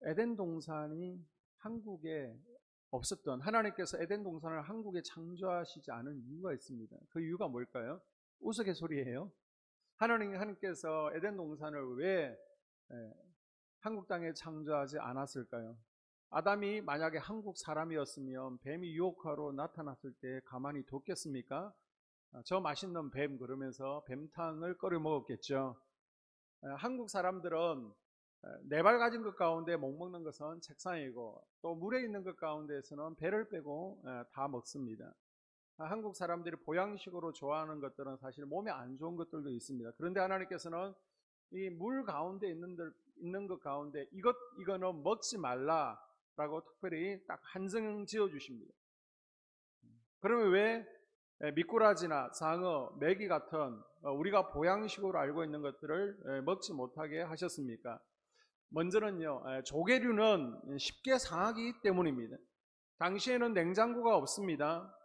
에덴 동산이 한국에 없었던, 하나님께서 에덴 동산을 한국에 창조하시지 않은 이유가 있습니다. 그 이유가 뭘까요? 우스갯소리예요. 하나님께서 에덴 동산을 왜 한국 땅에 창조하지 않았을까요? 아담이 만약에 한국 사람이었으면 뱀이 유혹하러 나타났을 때 가만히 뒀겠습니까? 저 맛있는 뱀 그러면서 뱀탕을 끓여 먹었겠죠. 한국 사람들은 네 발 가진 것 가운데 못 먹는 것은 책상이고, 또 물에 있는 것 가운데에서는 배를 빼고 다 먹습니다. 한국 사람들이 보양식으로 좋아하는 것들은 사실 몸에 안 좋은 것들도 있습니다. 그런데 하나님께서는 이 물 가운데 있는 것 가운데 이거는 먹지 말라라고 특별히 딱 한정 지어 주십니다. 그러면 왜 미꾸라지나 상어, 메기 같은 우리가 보양식으로 알고 있는 것들을 먹지 못하게 하셨습니까? 먼저는요, 조개류는 쉽게 상하기 때문입니다. 당시에는 냉장고가 없습니다.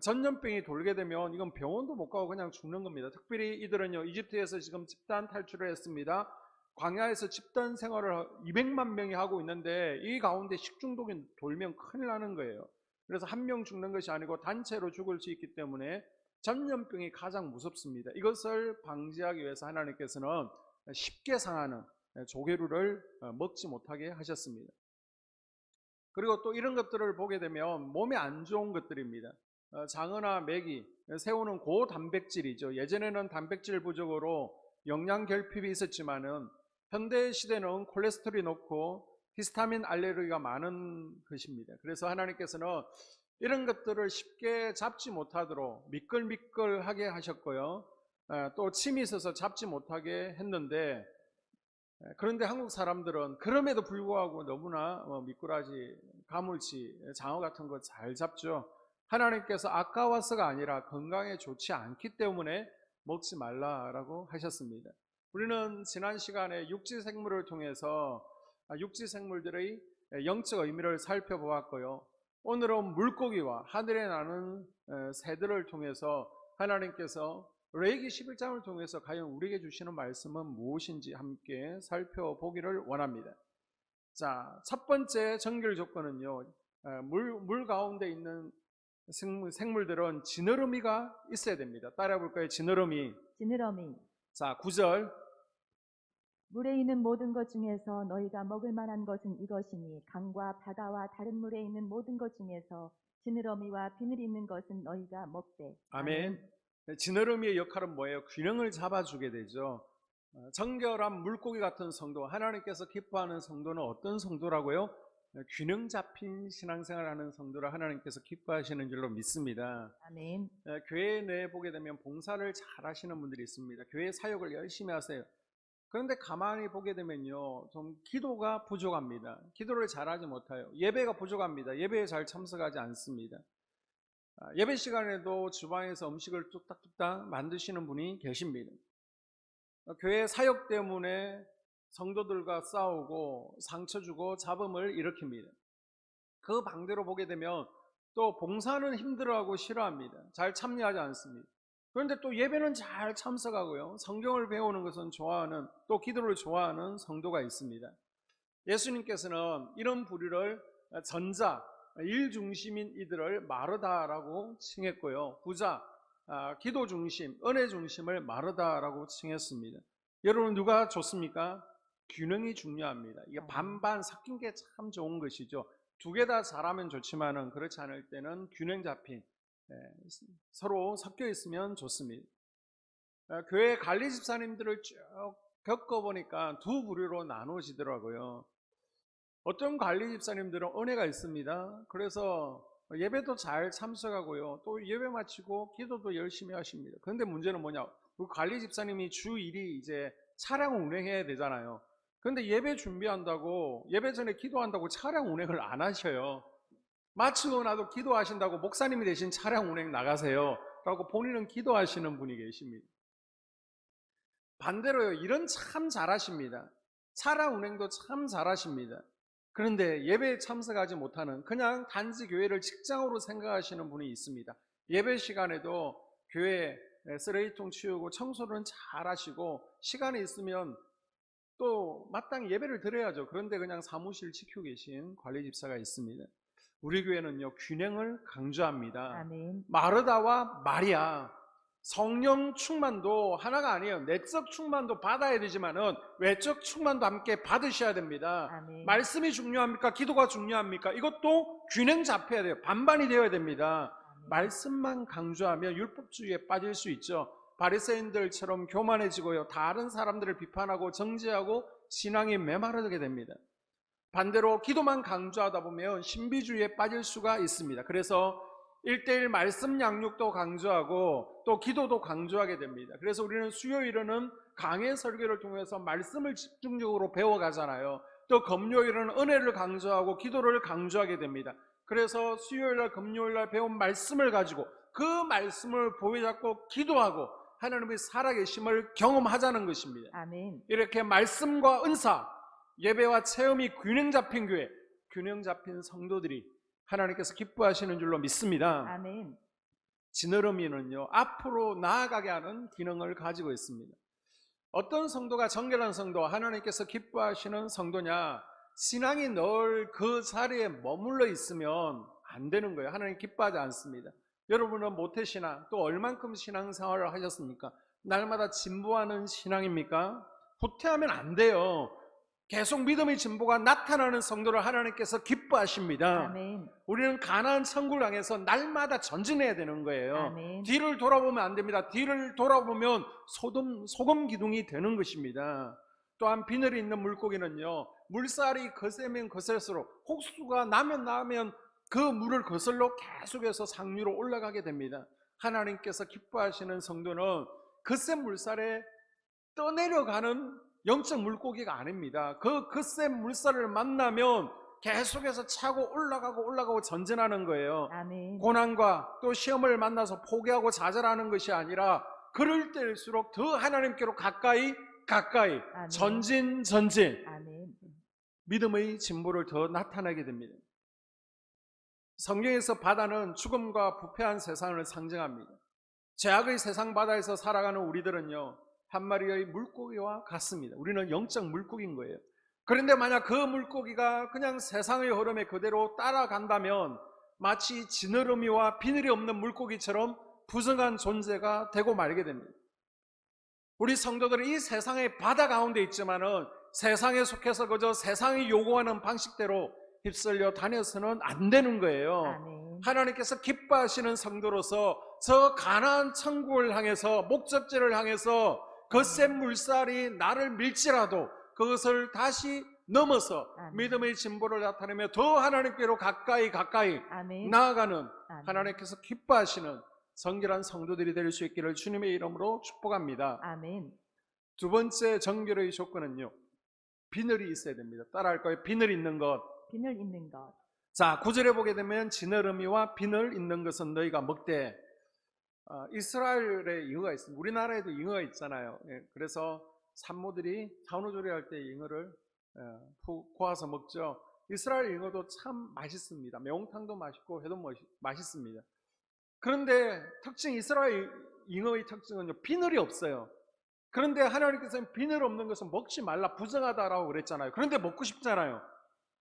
전염병이 돌게 되면 이건 병원도 못 가고 그냥 죽는 겁니다. 특별히 이들은요, 이집트에서 지금 집단 탈출을 했습니다. 광야에서 집단 생활을 200만 명이 하고 있는데 이 가운데 식중독이 돌면 큰일 나는 거예요. 그래서 한 명 죽는 것이 아니고 단체로 죽을 수 있기 때문에 전염병이 가장 무섭습니다. 이것을 방지하기 위해서 하나님께서는 쉽게 상하는 조개류를 먹지 못하게 하셨습니다. 그리고 또 이런 것들을 보게 되면 몸에 안 좋은 것들입니다. 장어나 메기, 새우는 고단백질이죠. 예전에는 단백질 부족으로 영양 결핍이 있었지만은 현대 시대는 콜레스테롤이 높고 히스타민 알레르기가 많은 것입니다. 그래서 하나님께서는 이런 것들을 쉽게 잡지 못하도록 미끌미끌하게 하셨고요. 또 침이 있어서 잡지 못하게 했는데, 그런데 한국 사람들은 그럼에도 불구하고 너무나 미꾸라지, 가물치, 장어 같은 거 잘 잡죠. 하나님께서 아까워서가 아니라 건강에 좋지 않기 때문에 먹지 말라라고 하셨습니다. 우리는 지난 시간에 육지 생물을 통해서 육지 생물들의 영적 의미를 살펴보았고요. 오늘은 물고기와 하늘에 나는 새들을 통해서 하나님께서 레위기 11장을 통해서 과연 우리에게 주시는 말씀은 무엇인지 함께 살펴보기를 원합니다. 자, 첫 번째 정결 조건은요, 물 가운데 있는 생물들은 지느러미가 있어야 됩니다. 따라해 볼까요? 지느러미. 자, 9절. 물에 있는 모든 것 중에서 너희가 먹을 만한 것은 이것이니 강과 바다와 다른 물에 있는 모든 것 중에서 지느러미와 비늘 있는 것은 너희가 먹되. 아멘. 지느러미의 역할은 뭐예요? 균형을 잡아주게 되죠. 정결한 물고기 같은 성도, 하나님께서 기뻐하는 성도는 어떤 성도라고요? 균형 잡힌 신앙생활을 하는 성도를 하나님께서 기뻐하시는 줄로 믿습니다. 아멘. 교회 내에 보게 되면 봉사를 잘 하시는 분들이 있습니다. 교회 사역을 열심히 하세요. 그런데 가만히 보게 되면요, 좀 기도가 부족합니다. 기도를 잘하지 못해요. 예배가 부족합니다. 예배에 잘 참석하지 않습니다. 예배 시간에도 주방에서 음식을 뚝딱뚝딱 만드시는 분이 계십니다. 교회 사역 때문에 성도들과 싸우고 상처 주고 잡음을 일으킵니다. 그 반대로 보게 되면 또 봉사는 힘들어하고 싫어합니다. 잘 참여하지 않습니다. 그런데 또 예배는 잘 참석하고요, 성경을 배우는 것은 좋아하는, 또 기도를 좋아하는 성도가 있습니다. 예수님께서는 이런 부류를 전자, 일 중심인 이들을 마르다라고 칭했고요, 부자, 기도 중심, 은혜 중심을 마르다라고 칭했습니다. 여러분, 누가 좋습니까? 균형이 중요합니다. 이게 반반 섞인 게 참 좋은 것이죠. 두 개 다 잘하면 좋지만은 그렇지 않을 때는 균형 잡힌, 서로 섞여 있으면 좋습니다. 교회 관리 집사님들을 쭉 겪어보니까 두 부류로 나누어지더라고요. 어떤 관리 집사님들은 은혜가 있습니다. 그래서 예배도 잘 참석하고요, 또 예배 마치고 기도도 열심히 하십니다. 그런데 문제는 뭐냐? 그 관리 집사님이 주 일이 이제 차량 운행해야 되잖아요. 그런데 예배 준비한다고, 예배 전에 기도한다고 차량 운행을 안 하셔요. 마치고 나도 기도하신다고 목사님이 대신 차량 운행 나가세요 라고 본인은 기도하시는 분이 계십니다. 반대로요, 일은 참 잘하십니다. 차량 운행도 참 잘하십니다. 그런데 예배에 참석하지 못하는, 그냥 단지 교회를 직장으로 생각하시는 분이 있습니다. 예배 시간에도 교회 쓰레기통 치우고 청소는 잘 하시고, 시간이 있으면 또 마땅히 예배를 드려야죠. 그런데 그냥 사무실 지키고 계신 관리 집사가 있습니다. 우리 교회는요, 균형을 강조합니다. 아멘. 마르다와 마리아, 성령 충만도 하나가 아니에요. 내적 충만도 받아야 되지만은 외적 충만도 함께 받으셔야 됩니다. 아멘. 말씀이 중요합니까? 기도가 중요합니까? 이것도 균형 잡혀야 돼요. 반반이 되어야 됩니다. 아멘. 말씀만 강조하면 율법주의에 빠질 수 있죠. 바리새인들처럼 교만해지고요, 다른 사람들을 비판하고 정죄하고 신앙이 메마르게 됩니다. 반대로 기도만 강조하다 보면 신비주의에 빠질 수가 있습니다. 그래서 1:1 말씀 양육도 강조하고 또 기도도 강조하게 됩니다. 그래서 우리는 수요일에는 강해 설교를 통해서 말씀을 집중적으로 배워가잖아요. 또 금요일은 은혜를 강조하고 기도를 강조하게 됩니다. 그래서 수요일날 금요일날 배운 말씀을 가지고 그 말씀을 보여잡고 기도하고 하나님의 살아계심을 경험하자는 것입니다. 아멘. 이렇게 말씀과 은사, 예배와 체험이 균형 잡힌 교회, 균형 잡힌 성도들이 하나님께서 기뻐하시는 줄로 믿습니다. 아멘. 지느러미는요, 앞으로 나아가게 하는 기능을 가지고 있습니다. 어떤 성도가 정결한 성도, 하나님께서 기뻐하시는 성도냐? 신앙이 늘 그 자리에 머물러 있으면 안 되는 거예요. 하나님 기뻐하지 않습니다. 여러분은 모태신앙, 또 얼만큼 신앙생활을 하셨습니까? 날마다 진보하는 신앙입니까? 후퇴하면 안 돼요. 계속 믿음의 진보가 나타나는 성도를 하나님께서 기뻐하십니다. 아멘. 우리는 가나안 천국을 향해서 날마다 전진해야 되는 거예요. 아멘. 뒤를 돌아보면 안 됩니다. 뒤를 돌아보면 소금 기둥이 되는 것입니다. 또한 비늘이 있는 물고기는요, 물살이 거세면 거셀수록 혹수가 나면 그 물을 거슬러 계속해서 상류로 올라가게 됩니다. 하나님께서 기뻐하시는 성도는 거센 물살에 떠내려가는 영적 물고기가 아닙니다. 그 거센 물살을 만나면 계속해서 차고 올라가고 전진하는 거예요. 아멘. 고난과 또 시험을 만나서 포기하고 좌절하는 것이 아니라 그럴 때일수록 더 하나님께로 가까이 아멘. 전진 아멘. 믿음의 진보를 더 나타나게 됩니다. 성경에서 바다는 죽음과 부패한 세상을 상징합니다. 죄악의 세상 바다에서 살아가는 우리들은요, 한 마리의 물고기와 같습니다. 우리는 영적 물고기인 거예요. 그런데 만약 그 물고기가 그냥 세상의 흐름에 그대로 따라간다면 마치 지느러미와 비늘이 없는 물고기처럼 부정한 존재가 되고 말게 됩니다. 우리 성도들은 이 세상의 바다 가운데 있지만은 세상에 속해서 그저 세상이 요구하는 방식대로 휩쓸려 다녀서는 안 되는 거예요. 아멘. 하나님께서 기뻐하시는 성도로서 저 가나안 천국을 향해서, 목적지를 향해서 거센 물살이 나를 밀지라도 그것을 다시 넘어서 아멘. 믿음의 진보를 나타내며 더 하나님께로 가까이 아멘. 나아가는 아멘. 하나님께서 기뻐하시는 정결한 성도들이 될 수 있기를 주님의 이름으로 축복합니다. 아멘. 두 번째 정결의 조건은요, 비늘이 있어야 됩니다. 따라할 거예요. 비늘 있는 것. 비늘 있는 것. 자, 9절에 보게 되면 지느러미와 비늘 있는 것은 너희가 먹되. 이스라엘에 잉어가 있습니다. 우리나라에도 잉어가 있잖아요. 그래서 산모들이 산후조리할 때 잉어를 푹 고아서 먹죠. 이스라엘 잉어도 참 맛있습니다. 매운탕도 맛있고 회도 맛있습니다. 그런데 이스라엘 잉어의 특징은요, 비늘이 없어요. 그런데 하나님께서는 비늘 없는 것은 먹지 말라, 부정하다라고 그랬잖아요. 그런데 먹고 싶잖아요.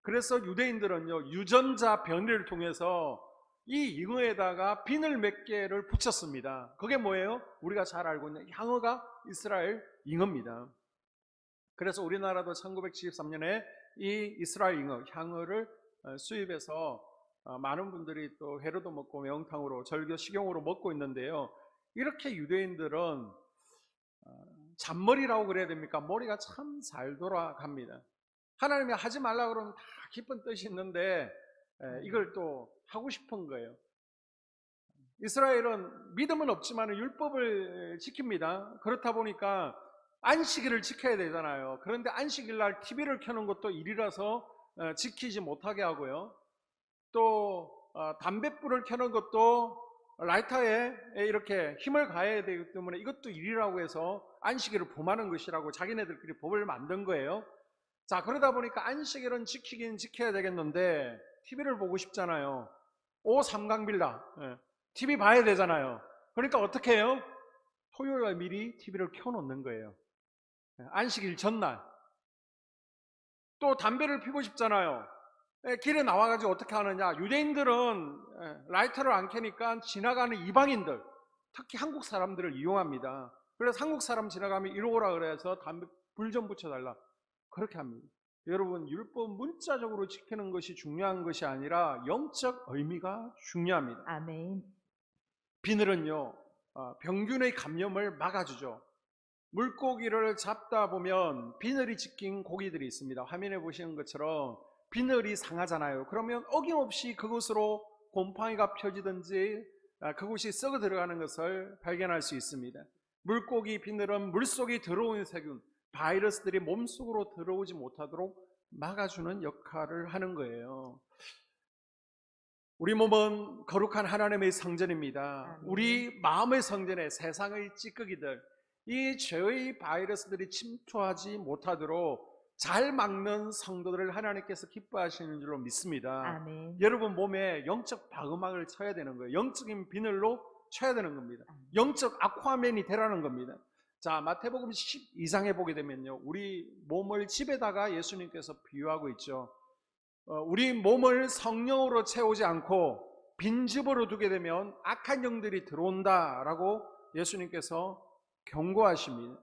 그래서 유대인들은요, 유전자 변이를 통해서 이 잉어에다가 비늘 몇 개를 붙였습니다. 그게 뭐예요? 우리가 잘 알고 있는 향어가 이스라엘 잉어입니다. 그래서 우리나라도 1973년에 이 이스라엘 잉어, 향어를 수입해서 많은 분들이 또 회로도 먹고 매운탕으로, 절교 식용으로 먹고 있는데요. 이렇게 유대인들은 잔머리라고 그래야 됩니까? 머리가 참 잘 돌아갑니다. 하나님이 하지 말라 그러면 다 깊은 뜻이 있는데 이걸 또 하고 싶은 거예요. 이스라엘은 믿음은 없지만 율법을 지킵니다. 그렇다 보니까 안식일을 지켜야 되잖아요. 그런데 안식일 날 TV를 켜는 것도 일이라서 지키지 못하게 하고요. 또 담뱃불을 켜는 것도 라이터에 이렇게 힘을 가해야 되기 때문에 이것도 일이라고 해서 안식일을 범하는 것이라고 자기네들끼리 법을 만든 거예요. 자, 그러다 보니까 안식일은 지키긴 지켜야 되겠는데 TV를 보고 싶잖아요. 삼강빌라 TV 봐야 되잖아요. 그러니까 어떻게 해요? 토요일날 미리 TV를 켜놓는 거예요. 안식일 전날 또 담배를 피고 싶잖아요. 길에 나와가지고 어떻게 하느냐. 유대인들은 라이터를 안 켜니까 지나가는 이방인들, 특히 한국 사람들을 이용합니다. 그래서 한국 사람 지나가면 이리 오라 그래서 담배 불 좀 붙여달라. 그렇게 합니다. 여러분, 율법 문자적으로 지키는 것이 중요한 것이 아니라 영적 의미가 중요합니다. 아멘. 비늘은요, 병균의 감염을 막아주죠. 물고기를 잡다 보면 비늘이 찍힌 고기들이 있습니다. 화면에 보시는 것처럼 비늘이 상하잖아요. 그러면 어김없이 그곳으로 곰팡이가 펴지든지 그곳이 썩어 들어가는 것을 발견할 수 있습니다. 물고기 비늘은 물속에 들어온 세균, 바이러스들이 몸속으로 들어오지 못하도록 막아주는 역할을 하는 거예요. 우리 몸은 거룩한 하나님의 성전입니다. 아멘. 우리 마음의 성전에 세상의 찌꺼기들, 이 죄의 바이러스들이 침투하지 못하도록 잘 막는 성도들을 하나님께서 기뻐하시는 줄로 믿습니다. 아멘. 여러분 몸에 영적 방어막을 쳐야 되는 거예요. 영적인 비늘로 쳐야 되는 겁니다. 아멘. 영적 아쿠아맨이 되라는 겁니다. 자, 마태복음 12장에 보게 되면요, 우리 몸을 집에다가 예수님께서 비유하고 있죠. 우리 몸을 성령으로 채우지 않고 빈집으로 두게 되면 악한 영들이 들어온다라고 예수님께서 경고하십니다.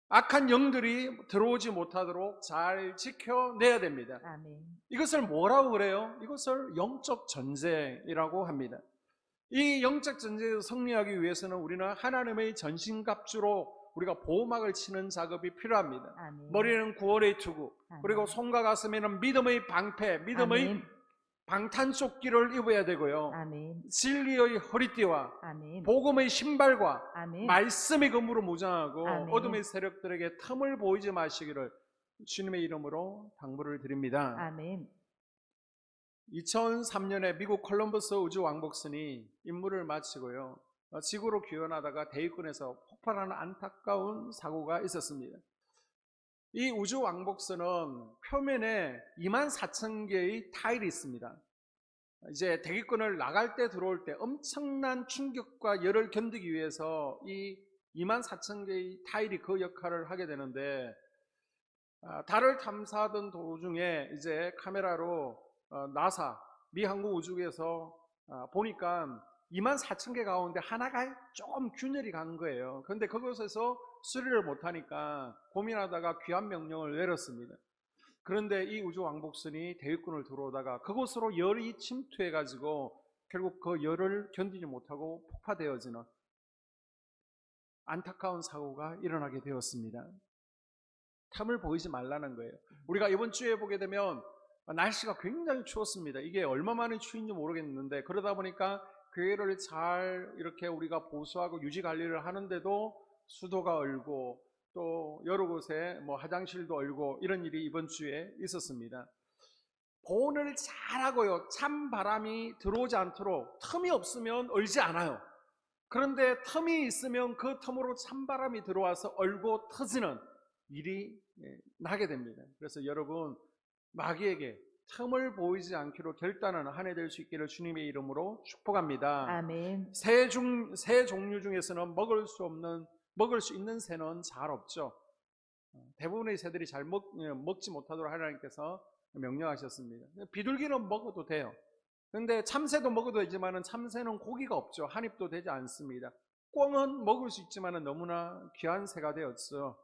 악한 영들이 들어오지 못하도록 잘 지켜내야 됩니다. 아멘. 이것을 뭐라고 그래요? 이것을 영적 전쟁이라고 합니다. 이 영적 전쟁에서 승리하기 위해서는 우리는 하나님의 전신갑주로 우리가 보호막을 치는 작업이 필요합니다. 아멘. 머리에는 구원의 투구, 아멘. 그리고 손과 가슴에는 믿음의 방패, 믿음의 아멘. 방탄조끼를 입어야 되고요. 아멘. 진리의 허리띠와 아멘. 복음의 신발과 아멘. 말씀의 검으로 무장하고 아멘. 어둠의 세력들에게 틈을 보이지 마시기를 주님의 이름으로 당부를 드립니다. 아멘. 2003년에 미국 콜럼버스 우주 왕복선이 임무를 마치고요, 지구로 귀환하다가 대기권에서 폭발하는 안타까운 사고가 있었습니다. 이 우주 왕복선은 표면에 24,000개의 타일이 있습니다. 이제 대기권을 나갈 때 들어올 때 엄청난 충격과 열을 견디기 위해서 이 24,000개의 타일이 그 역할을 하게 되는데, 달을 탐사하던 도중에 이제 카메라로 나사 미 항공우주국에서 보니까 24,000개 가운데 하나가 좀 균열이 간 거예요. 그런데 그곳에서 수리를 못하니까 고민하다가 귀환 명령을 내렸습니다. 그런데 이 우주 왕복선이 대기권을 들어오다가 그곳으로 열이 침투해가지고 결국 그 열을 견디지 못하고 폭파되어지는 안타까운 사고가 일어나게 되었습니다. 탐을 보이지 말라는 거예요. 우리가 이번 주에 보게 되면 날씨가 굉장히 추웠습니다. 이게 얼마만의 추위인지 모르겠는데, 그러다 보니까 교회를 잘 이렇게 우리가 보수하고 유지 관리를 하는데도 수도가 얼고 또 여러 곳에 화장실도 얼고 이런 일이 이번 주에 있었습니다. 보온을 잘하고요, 찬 바람이 들어오지 않도록 틈이 없으면 얼지 않아요. 그런데 틈이 있으면 그 틈으로 찬 바람이 들어와서 얼고 터지는 일이 나게 됩니다. 그래서 여러분, 마귀에게 틈을 보이지 않기로 결단하는 한 해 될 수 있기를 주님의 이름으로 축복합니다. 아멘. 새 종류 중에서는 먹을 수 있는 새는 잘 없죠. 대부분의 새들이 잘 먹지 못하도록 하나님께서 명령하셨습니다. 비둘기는 먹어도 돼요. 그런데 참새도 먹어도 되지만 참새는 고기가 없죠. 한 입도 되지 않습니다. 꿩은 먹을 수 있지만 너무나 귀한 새가 되었죠.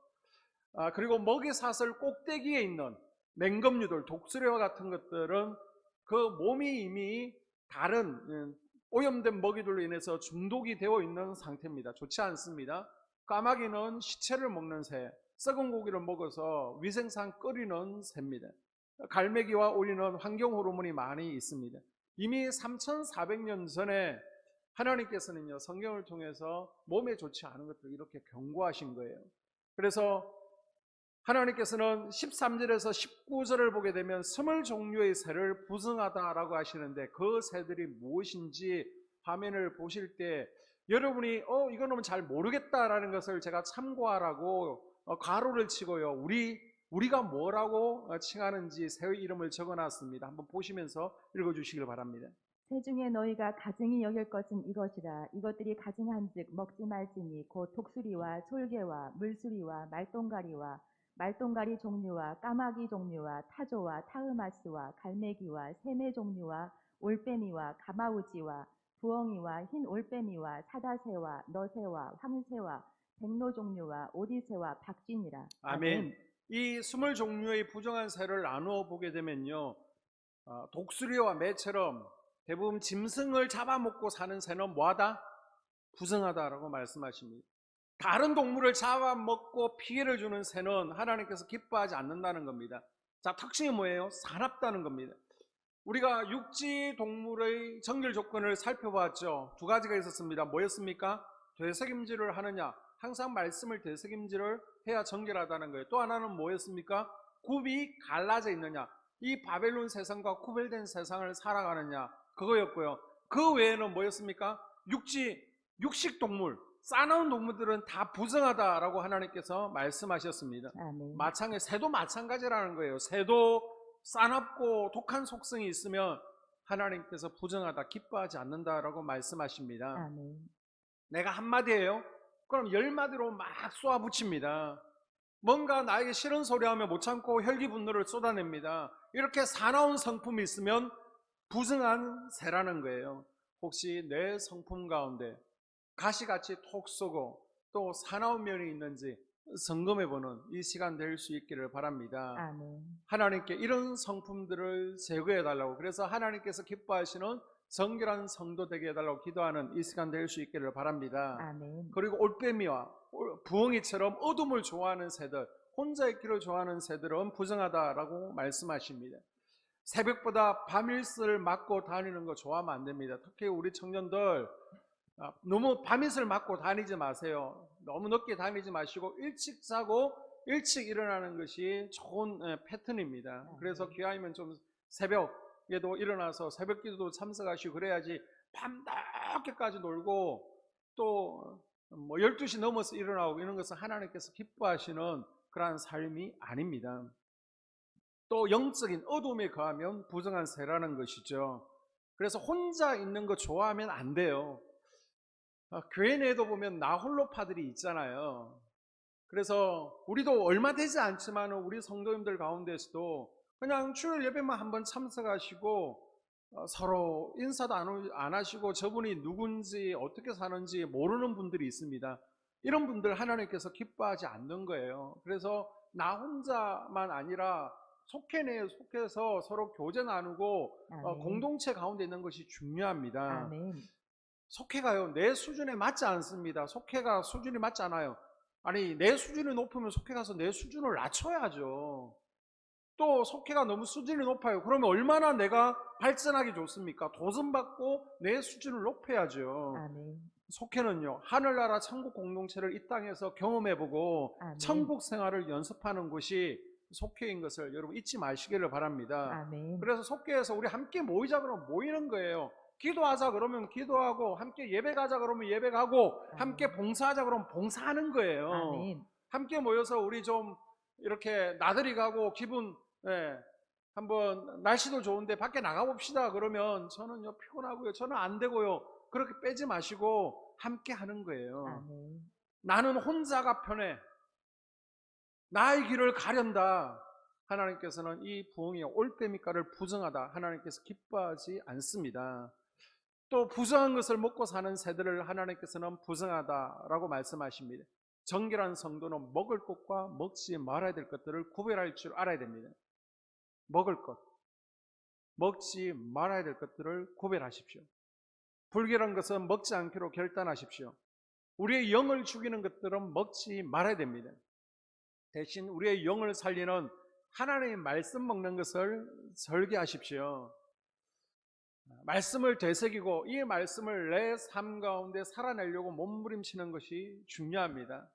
그리고 먹이사슬 꼭대기에 있는 맹검류들, 독수리와 같은 것들은 그 몸이 이미 다른 오염된 먹이들로 인해서 중독이 되어 있는 상태입니다. 좋지 않습니다. 까마귀는 시체를 먹는 새, 썩은 고기를 먹어서 위생상 끓이는 새입니다. 갈매기와 오리는 환경 호르몬이 많이 있습니다. 이미 3,400년 전에 하나님께서는요, 성경을 통해서 몸에 좋지 않은 것들을 이렇게 경고하신 거예요. 그래서 하나님께서는 13절에서 19절을 보게 되면 20종류의 새를 부정하다라고 하시는데, 그 새들이 무엇인지 화면을 보실 때 여러분이 이거는 잘 모르겠다라는 것을 제가 참고하라고 가로를 치고요, 우리가 뭐라고 칭하는지 새의 이름을 적어놨습니다. 한번 보시면서 읽어주시길 바랍니다. 새 중에 너희가 가증히 여길 것은 이것이라. 이것들이 가증한즉 먹지 말지니 곧 독수리와 솔개와 물수리와 말똥가리와 말똥가리 종류와 까마귀 종류와 타조와 타흐마스와 갈매기와 새매 종류와 올빼미와 가마우지와 부엉이와 흰 올빼미와 사다새와 너새와 황새와 백로 종류와 오디새와 박쥐니라. 아멘. 이 20종류의 부정한 새를 나누어 보게 되면요, 독수리와 매처럼 대부분 짐승을 잡아먹고 사는 새는 뭐하다? 부정하다라고 말씀하십니다. 다른 동물을 잡아먹고 피해를 주는 새는 하나님께서 기뻐하지 않는다는 겁니다. 자, 특징이 뭐예요? 사납다는 겁니다. 우리가 육지 동물의 정결 조건을 살펴봤죠. 두 가지가 있었습니다. 뭐였습니까? 되새김질을 하느냐, 항상 말씀을 되새김질을 해야 정결하다는 거예요. 또 하나는 뭐였습니까? 굽이 갈라져 있느냐, 이 바벨론 세상과 구별된 세상을 살아가느냐, 그거였고요. 그 외에는 뭐였습니까? 육식 동물, 싸나운 동물들은 다 부정하다라고 하나님께서 말씀하셨습니다. 아멘. 새도 마찬가지라는 거예요. 새도 싸납고 독한 속성이 있으면 하나님께서 부정하다, 기뻐하지 않는다라고 말씀하십니다. 아멘. 내가 한마디예요? 그럼 10마디로 막 쏘아붙입니다. 뭔가 나에게 싫은 소리 하면 못 참고 혈기분노를 쏟아냅니다. 이렇게 사나운 성품이 있으면 부정한 새라는 거예요. 혹시 내 성품 가운데 가시같이 톡 쏘고 또 사나운 면이 있는지 점검해보는 이 시간 될 수 있기를 바랍니다. 아멘. 하나님께 이런 성품들을 제거해달라고, 그래서 하나님께서 기뻐하시는 정결한 성도 되게 해달라고 기도하는 이 시간 될 수 있기를 바랍니다. 아멘. 그리고 올빼미와 부엉이처럼 어둠을 좋아하는 새들, 혼자 있기를 좋아하는 새들은 부정하다라고 말씀하십니다. 새벽보다 밤일슬을 맞고 다니는 거 좋아하면 안 됩니다. 특히 우리 청년들 너무 밤이슬 맞고 다니지 마세요. 너무 늦게 다니지 마시고 일찍 자고 일찍 일어나는 것이 좋은 패턴입니다. 그래서 기왕이면 좀 새벽에도 일어나서 새벽 기도도 참석하시고 그래야지 밤 늦게까지 놀고 또 12시 넘어서 일어나고 이런 것은 하나님께서 기뻐하시는 그러한 삶이 아닙니다. 또 영적인 어둠에 거하면 부정한 새라는 것이죠. 그래서 혼자 있는 거 좋아하면 안 돼요. 교회 내에도 보면 나홀로파들이 있잖아요. 그래서 우리도 얼마 되지 않지만 우리 성도님들 가운데서도 그냥 주일 예배만 한번 참석하시고 서로 인사도 안 하시고 저분이 누군지 어떻게 사는지 모르는 분들이 있습니다. 이런 분들 하나님께서 기뻐하지 않는 거예요. 그래서 나 혼자만 아니라 속회 내에 속해서 서로 교제 나누고 공동체 가운데 있는 것이 중요합니다. 아멘. 속회가요, 내 수준에 맞지 않습니다. 속회가 수준이 맞지 않아요. 아니, 내 수준이 높으면 속회 가서 내 수준을 낮춰야죠. 또 속회가 너무 수준이 높아요. 그러면 얼마나 내가 발전하기 좋습니까? 도전받고 내 수준을 높여야죠. 아멘. 속회는요, 하늘나라 천국 공동체를 이 땅에서 경험해보고 아멘. 천국 생활을 연습하는 곳이 속회인 것을 여러분 잊지 마시기를 바랍니다. 아멘. 그래서 속회에서 우리 함께 모이자 그러면 모이는 거예요. 기도하자 그러면 기도하고, 함께 예배 가자 그러면 예배 가고, 함께 봉사하자 그러면 봉사하는 거예요. 아멘. 함께 모여서 우리 좀 이렇게 나들이 가고 기분 한번 날씨도 좋은데 밖에 나가봅시다 그러면 저는요 피곤하고요, 저는 안 되고요, 그렇게 빼지 마시고 함께 하는 거예요. 아멘. 나는 혼자가 편해, 나의 길을 가련다. 하나님께서는 이 부엉이와 올빼미가를 부정하다, 하나님께서 기뻐하지 않습니다. 또 부정한 것을 먹고 사는 새들을 하나님께서는 부정하다라고 말씀하십니다. 정결한 성도는 먹을 것과 먹지 말아야 될 것들을 구별할 줄 알아야 됩니다. 먹을 것, 먹지 말아야 될 것들을 구별하십시오. 불결한 것은 먹지 않기로 결단하십시오. 우리의 영을 죽이는 것들은 먹지 말아야 됩니다. 대신 우리의 영을 살리는 하나님의 말씀 먹는 것을 설계하십시오. 말씀을 되새기고 이 말씀을 내 삶 가운데 살아내려고 몸부림치는 것이 중요합니다.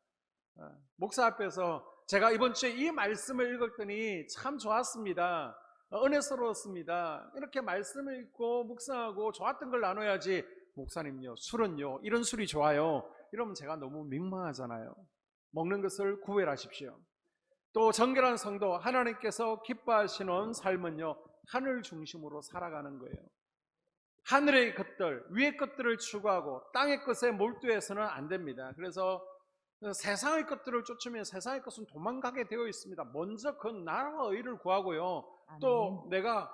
목사 앞에서 제가 이번 주에 이 말씀을 읽었더니 참 좋았습니다, 은혜스러웠습니다, 이렇게 말씀을 읽고 묵상하고 좋았던 걸 나눠야지, 목사님요 술은요 이런 술이 좋아요 이러면 제가 너무 민망하잖아요. 먹는 것을 구별하십시오. 또 정결한 성도, 하나님께서 기뻐하시는 삶은요 하늘 중심으로 살아가는 거예요. 하늘의 것들, 위의 것들을 추구하고 땅의 것에 몰두해서는 안 됩니다. 그래서 세상의 것들을 쫓으면 세상의 것은 도망가게 되어 있습니다. 먼저 그 나라와 의를 구하고요. 또 아멘. 내가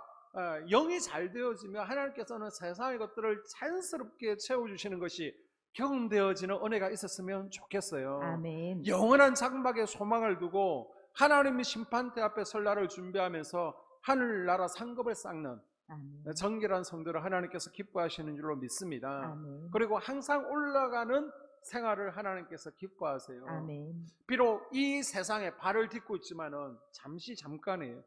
영이 잘 되어지면 하나님께서는 세상의 것들을 자연스럽게 채워주시는 것이 경험되어지는 은혜가 있었으면 좋겠어요. 아멘. 영원한 장막에 소망을 두고 하나님의 심판대 앞에 설 날을 준비하면서 하늘나라 상급을 쌓는 아멘. 정결한 성도를 하나님께서 기뻐하시는 줄로 믿습니다. 아멘. 그리고 항상 올라가는 생활을 하나님께서 기뻐하세요. 아멘. 비록 이 세상에 발을 딛고 있지만은 잠깐이에요.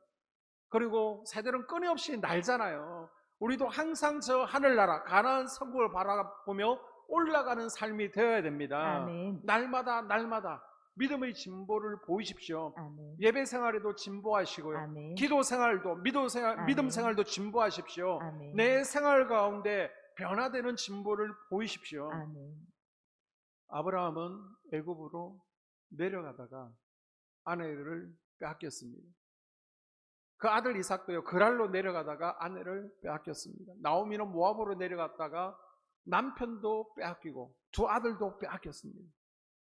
그리고 새들은 끊임없이 날잖아요. 우리도 항상 저 하늘나라 가나안 성국을 바라보며 올라가는 삶이 되어야 됩니다. 아멘. 날마다 믿음의 진보를 보이십시오. 아멘. 예배 생활에도 진보하시고요. 아멘. 기도 생활도 믿음 아멘. 생활도 진보하십시오. 아멘. 내 생활 가운데 변화되는 진보를 보이십시오. 아멘. 아브라함은 애굽으로 내려가다가 아내를 빼앗겼습니다. 그 아들 이삭도요, 그랄로 내려가다가 아내를 빼앗겼습니다. 나오미는 모압으로 내려갔다가 남편도 빼앗기고 두 아들도 빼앗겼습니다.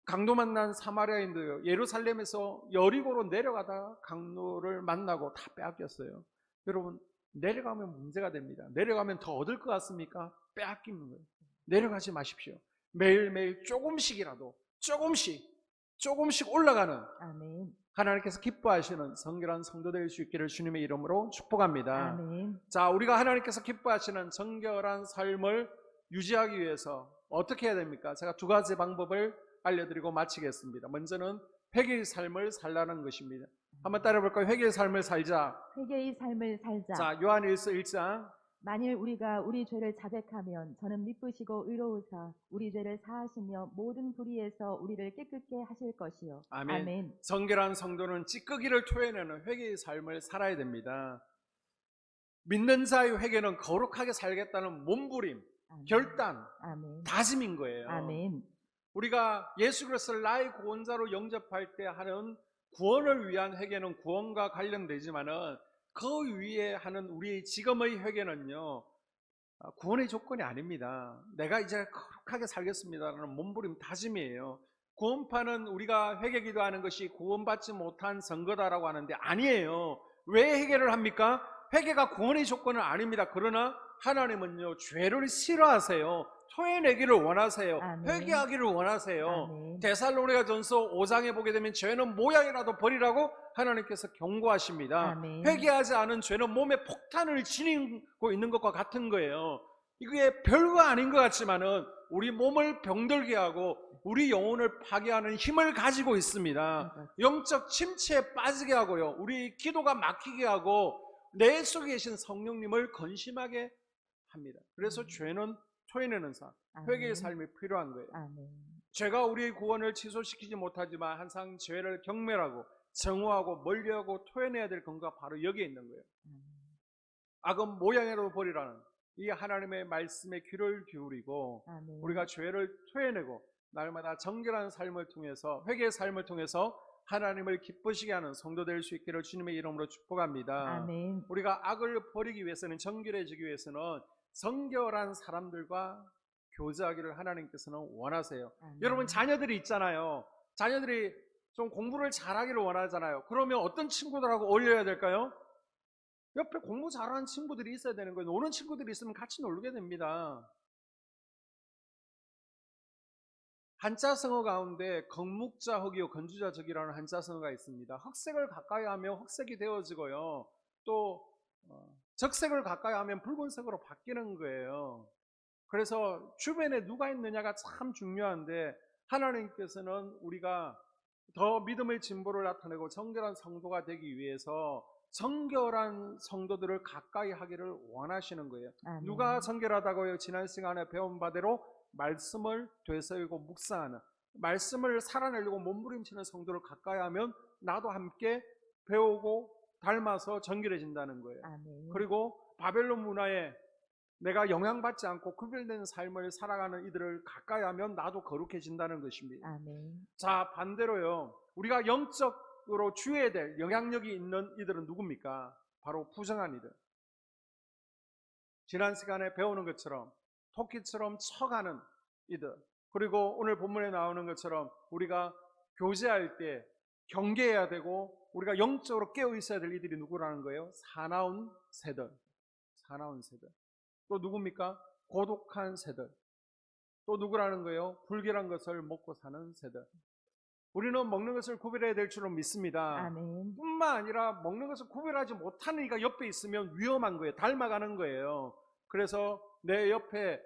강도 만난 사마리아인도요, 예루살렘에서 여리고로 내려가다가 강도를 만나고 다 빼앗겼어요. 여러분, 내려가면 문제가 됩니다. 내려가면 더 얻을 것 같습니까? 빼앗기는 거예요. 내려가지 마십시오. 매일매일 조금씩이라도 조금씩 올라가는 아멘. 하나님께서 기뻐하시는 성결한 성도 될 수 있기를 주님의 이름으로 축복합니다. 아멘. 자, 우리가 하나님께서 기뻐하시는 정결한 삶을 유지하기 위해서 어떻게 해야 됩니까? 제가 두 가지 방법을 알려드리고 마치겠습니다. 먼저는 회개의 삶을 살라는 것입니다. 한번 따라해볼까요? 회개의 삶을 살자. 회개의 삶을 살자. 자, 요한일서 1장. 만일 우리가 우리 죄를 자백하면 저는 미쁘시고 의로우사 우리 죄를 사하시며 모든 불의에서 우리를 깨끗게 하실 것이요. 아멘. 아멘. 정결한 성도는 찌꺼기를 토해내는 회개의 삶을 살아야 됩니다. 믿는 자의 회개는 거룩하게 살겠다는 몸부림, 아멘. 결단, 아멘. 다짐인 거예요. 아멘. 우리가 예수 그리스도를 나의 구원자로 영접할 때 하는 구원을 위한 회개는 구원과 관련되지만은 그 위에 하는 우리의 지금의 회개는요, 구원의 조건이 아닙니다. 내가 이제 거룩하게 살겠습니다라는 몸부림 다짐이에요. 구원파는 우리가 회개 기도하는 것이 구원받지 못한 선거다라고 하는데 아니에요. 왜 회개를 합니까? 회개가 구원의 조건은 아닙니다. 그러나 하나님은요, 죄를 싫어하세요. 토해내기를 원하세요. 아멘. 회개하기를 원하세요. 아멘. 데살로니가전서 5장에 보게 되면 죄는 모양이라도 버리라고 하나님께서 경고하십니다. 아멘. 회개하지 않은 죄는 몸에 폭탄을 지니고 있는 것과 같은 거예요. 이게 별거 아닌 것 같지만은 우리 몸을 병들게 하고 우리 영혼을 파괴하는 힘을 가지고 있습니다. 영적 침체에 빠지게 하고요, 우리 기도가 막히게 하고 내 속에 계신 성령님을 건심하게 합니다. 그래서 죄는 토해내는 삶, 회개의 삶이 필요한 거예요. 아멘. 죄가 우리의 구원을 취소시키지 못하지만 항상 죄를 경멸하고 정오하고 멀리하고 토해내야 될 근거가 바로 여기에 있는 거예요. 악은 모양이라도 버리라는 이 하나님의 말씀에 귀를 기울이고 아멘. 우리가 죄를 토해내고 날마다 정결한 삶을 통해서, 회개의 삶을 통해서 하나님을 기쁘시게 하는 성도 될 수 있기를 주님의 이름으로 축복합니다. 아멘. 우리가 악을 버리기 위해서는, 정결해지기 위해서는 정결한 사람들과 교제하기를 하나님께서는 원하세요. 아멘. 여러분, 자녀들이 있잖아요. 자녀들이 좀 공부를 잘하기를 원하잖아요. 그러면 어떤 친구들하고 어울려야 될까요? 옆에 공부 잘하는 친구들이 있어야 되는 거예요. 노는 친구들이 있으면 같이 놀게 됩니다. 한자성어 가운데 건묵자흑이요 건주자적이라는 한자성어가 있습니다. 흑색을 가까이 하면 흑색이 되어지고요, 또 적색을 가까이 하면 붉은색으로 바뀌는 거예요. 그래서 주변에 누가 있느냐가 참 중요한데, 하나님께서는 우리가 더 믿음의 진보를 나타내고 정결한 성도가 되기 위해서 정결한 성도들을 가까이 하기를 원하시는 거예요. 아멘. 누가 정결하다고요? 지난 시간에 배운 바대로 말씀을 되새기고 묵상하는, 말씀을 살아내려고 몸부림치는 성도를 가까이 하면 나도 함께 배우고 닮아서 정결해진다는 거예요. 아멘. 그리고 바벨론 문화에 내가 영향받지 않고 구별되는 삶을 살아가는 이들을 가까이 하면 나도 거룩해진다는 것입니다. 아멘. 자, 반대로요, 우리가 영적으로 주의해야 될 영향력이 있는 이들은 누굽니까? 바로 부정한 이들. 지난 시간에 배우는 것처럼 토끼처럼 쳐가는 이들, 그리고 오늘 본문에 나오는 것처럼 우리가 교제할 때 경계해야 되고 우리가 영적으로 깨어 있어야 될 이들이 누구라는 거예요? 사나운 새들. 사나운 새들. 또 누굽니까? 고독한 새들. 또 누구라는 거예요? 불결한 것을 먹고 사는 새들. 우리는 먹는 것을 구별해야 될 줄로 믿습니다. 아멘. 뿐만 아니라 먹는 것을 구별하지 못하는 이가 옆에 있으면 위험한 거예요. 닮아가는 거예요. 그래서 내 옆에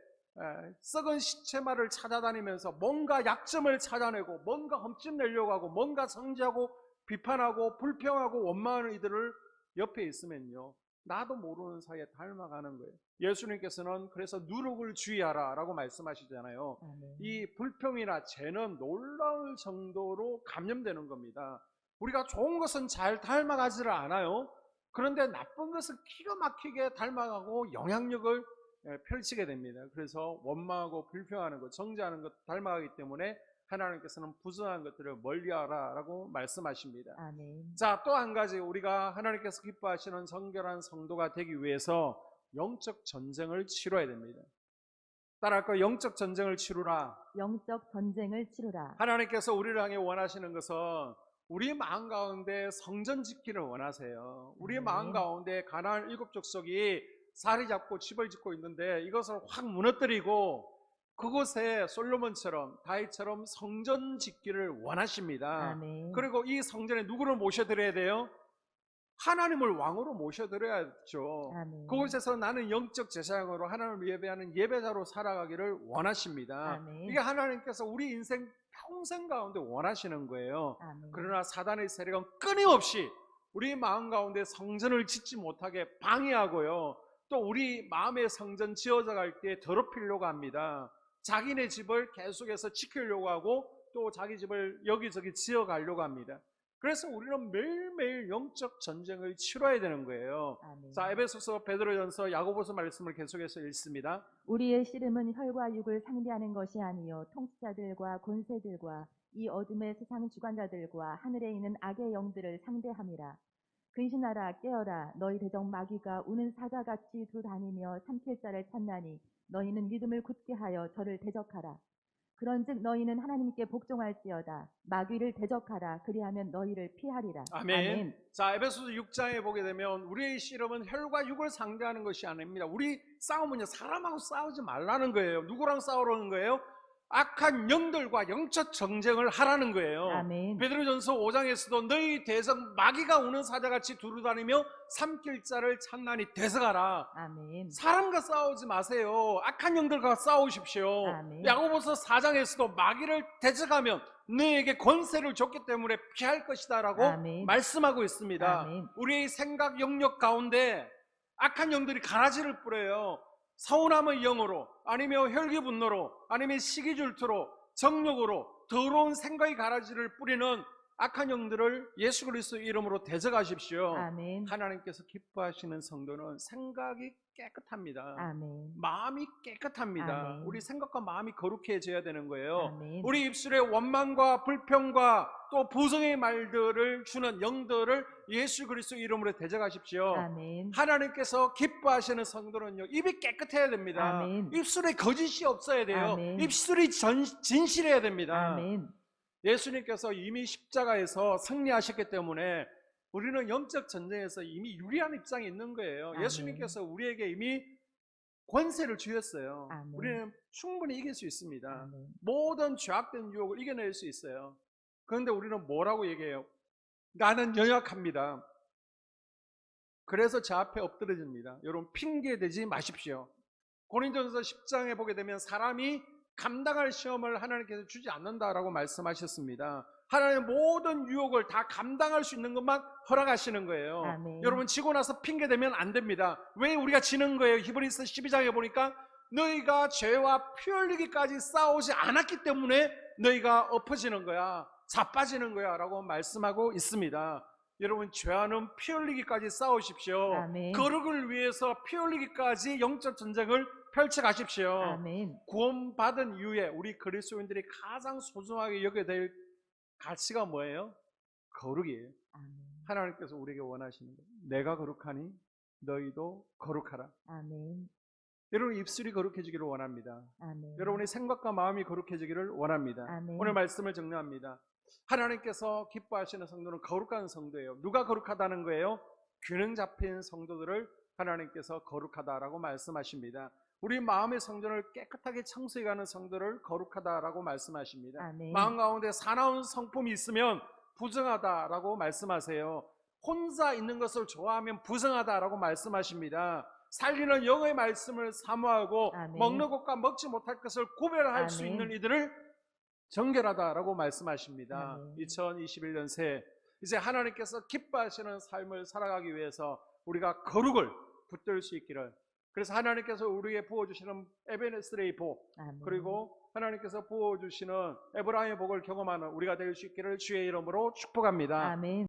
썩은 시체말을 찾아다니면서 뭔가 약점을 찾아내고 뭔가 흠집 내려고 하고 뭔가 정죄하고 비판하고 불평하고 원망하는 이들을 옆에 있으면요, 나도 모르는 사이에 닮아가는 거예요. 예수님께서는 그래서 누룩을 주의하라 라고 말씀하시잖아요. 아멘. 이 불평이나 죄는 놀라울 정도로 감염되는 겁니다. 우리가 좋은 것은 잘 닮아가지를 않아요. 그런데 나쁜 것은 기가 막히게 닮아가고 영향력을 펼치게 됩니다. 그래서 원망하고 불평하는 것, 정죄하는 것 닮아가기 때문에 하나님께서는 부정한 것들을 멀리하라 라고 말씀하십니다. 아멘. 자, 또 한 가지 우리가 하나님께서 기뻐하시는 정결한 성도가 되기 위해서 영적 전쟁을 치러야 됩니다. 따라할까요? 영적 전쟁을 치루라. 영적 전쟁을 치르라. 하나님께서 우리를 향해 원하시는 것은 우리 마음 가운데 성전 짓기를 원하세요. 우리 마음 가운데 가나안 7족속이 자리 잡고 집을 짓고 있는데 이것을 확 무너뜨리고 그곳에 솔로몬처럼 다윗처럼 성전 짓기를 원하십니다. 아멘. 그리고 이 성전에 누구를 모셔드려야 돼요? 하나님을 왕으로 모셔드려야죠. 아멘. 그곳에서 나는 영적 제사장으로 하나님을 예배하는 예배자로 살아가기를 원하십니다. 아멘. 이게 하나님께서 우리 인생 평생 가운데 원하시는 거예요. 아멘. 그러나 사단의 세력은 끊임없이 우리 마음 가운데 성전을 짓지 못하게 방해하고요, 또 우리 마음의 성전 지어져 갈 때 더럽히려고 합니다. 자기네 집을 계속해서 지키려고 하고 또 자기 집을 여기저기 지어가려고 합니다. 그래서 우리는 매일매일 영적 전쟁을 치러야 되는 거예요. 아멘. 자, 에베소서, 베드로전서, 야고보서 말씀을 계속해서 읽습니다. 우리의 씨름은 혈과 육을 상대하는 것이 아니요 통치자들과 권세들과 이 어둠의 세상 주관자들과 하늘에 있는 악의 영들을 상대함이라. 근신하라 깨어라 너희 대적 마귀가 우는 사자같이 두루다니며 삼킬 자를 찾나니 너희는 믿음을 굳게 하여 저를 대적하라. 그런즉 너희는 하나님께 복종할지어다. 마귀를 대적하라. 그리하면 너희를 피하리라. 아멘. 자, 에베소서 6장에 보게 되면 우리의 씨름은 혈과 육을 상대하는 것이 아닙니다. 우리 싸움은요, 사람하고 싸우지 말라는 거예요. 누구랑 싸우라는 거예요? 악한 영들과 영적 전쟁을 하라는 거예요. 아멘. 베드로전서 5장에서도 너희 대적 마귀가 우는 사자같이 두루다니며 삼킬 자를 찾나니 대적하라. 아멘. 사람과 싸우지 마세요. 악한 영들과 싸우십시오. 아멘. 야고보서 4장에서도 마귀를 대적하면 너에게 권세를 줬기 때문에 피할 것이다 라고 아멘. 말씀하고 있습니다. 아멘. 우리의 생각 영역 가운데 악한 영들이 가라지를 뿌려요. 서운함의 영으로, 아니면 혈기분노로, 아니면 시기질투로, 정욕으로 더러운 생각의 가라지를 뿌리는 악한 영들을 예수 그리스도 이름으로 대적하십시오. 아멘. 하나님께서 기뻐하시는 성도는 생각이 깨끗합니다. 아멘. 마음이 깨끗합니다. 아멘. 우리 생각과 마음이 거룩해져야 되는 거예요. 아멘. 우리 입술에 원망과 불평과 또 부정의 말들을 주는 영들을 예수 그리스도 이름으로 대적하십시오. 아멘. 하나님께서 기뻐하시는 성도는요, 입이 깨끗해야 됩니다. 아멘. 입술에 거짓이 없어야 돼요. 아멘. 입술이 진실해야 됩니다. 아멘. 예수님께서 이미 십자가에서 승리하셨기 때문에 우리는 영적 전쟁에서 이미 유리한 입장에 있는 거예요. 아멘. 예수님께서 우리에게 이미 권세를 주셨어요. 아멘. 우리는 충분히 이길 수 있습니다. 아멘. 모든 죄악된 유혹을 이겨낼 수 있어요. 그런데 우리는 뭐라고 얘기해요? 나는 연약합니다. 그래서 제 앞에 엎드려집니다. 여러분, 핑계 대지 마십시오. 고린도전서 10장에 보게 되면 사람이 감당할 시험을 하나님께서 주지 않는다라고 말씀하셨습니다. 하나님 모든 유혹을 다 감당할 수 있는 것만 허락하시는 거예요. 아멘. 여러분, 지고 나서 핑계 대면 안 됩니다. 왜 우리가 지는 거예요? 히브리서 12장에 보니까 너희가 죄와 피 흘리기까지 싸우지 않았기 때문에 너희가 엎어지는 거야, 자빠지는 거야 라고 말씀하고 있습니다. 여러분, 죄와는 피 흘리기까지 싸우십시오. 아멘. 거룩을 위해서 피 흘리기까지 영적 전쟁을 펼쳐 가십시오. 아멘. 구원받은 이후에 우리 그리스도인들이 가장 소중하게 여겨야 될 가치가 뭐예요? 거룩이에요. 아멘. 하나님께서 우리에게 원하시는 거예요. 내가 거룩하니 너희도 거룩하라. 아멘. 여러분 입술이 거룩해지기를 원합니다. 아멘. 여러분의 생각과 마음이 거룩해지기를 원합니다. 아멘. 오늘 말씀을 정리합니다. 하나님께서 기뻐하시는 성도는 거룩한 성도예요. 누가 거룩하다는 거예요? 균형 잡힌 성도들을 하나님께서 거룩하다라고 말씀하십니다. 우리 마음의 성전을 깨끗하게 청소해가는 성도를 거룩하다라고 말씀하십니다. 아멘. 마음 가운데 사나운 성품이 있으면 부정하다라고 말씀하세요. 혼자 있는 것을 좋아하면 부정하다라고 말씀하십니다. 살리는 영의 말씀을 사모하고 아멘. 먹는 것과 먹지 못할 것을 구별할 수 아멘. 있는 이들을 정결하다라고 말씀하십니다. 아멘. 2021년 새해 이제 하나님께서 기뻐하시는 삶을 살아가기 위해서 우리가 거룩을 붙들 수 있기를, 그래서 하나님께서 우리에게 부어주시는 에베네스레의 복, 아멘. 그리고 하나님께서 부어주시는 에브라임의 복을 경험하는 우리가 될 수 있기를 주의 이름으로 축복합니다. 아멘.